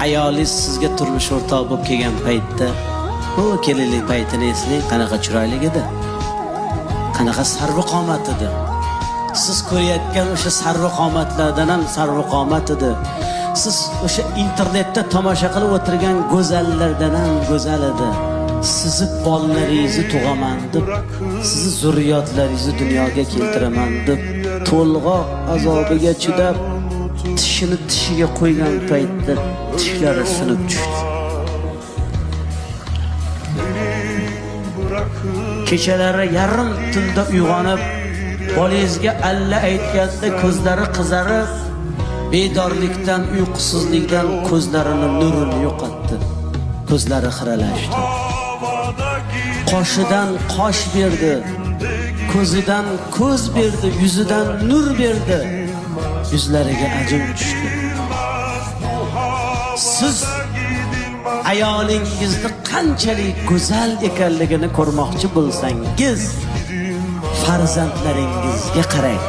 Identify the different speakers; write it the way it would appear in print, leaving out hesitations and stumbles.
Speaker 1: ayolingiz sizga turmush o'rtoq bo'lib kelgan paytda, bu kelinlik paytini eslang, qanaqa chiroyli edi. Qanaqa sarvqomat edi. Siz ko'rayotgan o'sha sarvqomatlardan ham sarvqomat edi. Siz o'sha internetda tomosha qilib o'tirgan go'zallardan ham go'zal edi. Sizni bolalaringizni tug'aman deb, sizni zurriyotlaringizni dunyoga keltiraman deb to'lg'oq azobiga chidab, tishini tishiga qo'ygan paytda tishlari sinib tushdi. Kechalari yarim tunda uyg'onib, bolangizga alla aytganda ko'zlari qizarib, bedorlikdan, uyqusizlikdan ko'zlarini nurini yo'qotdi. Ko'zlari xiralashdi. Qoshidan qosh berdi, ko'zidan ko'z berdi, yuzidan nur berdi. Yuzlariga ajin tushdi. Siz ayolingizni qanchalik go'zal ekanligini ko'rmoqchi bo'lsangiz, farzandlaringizga qarang.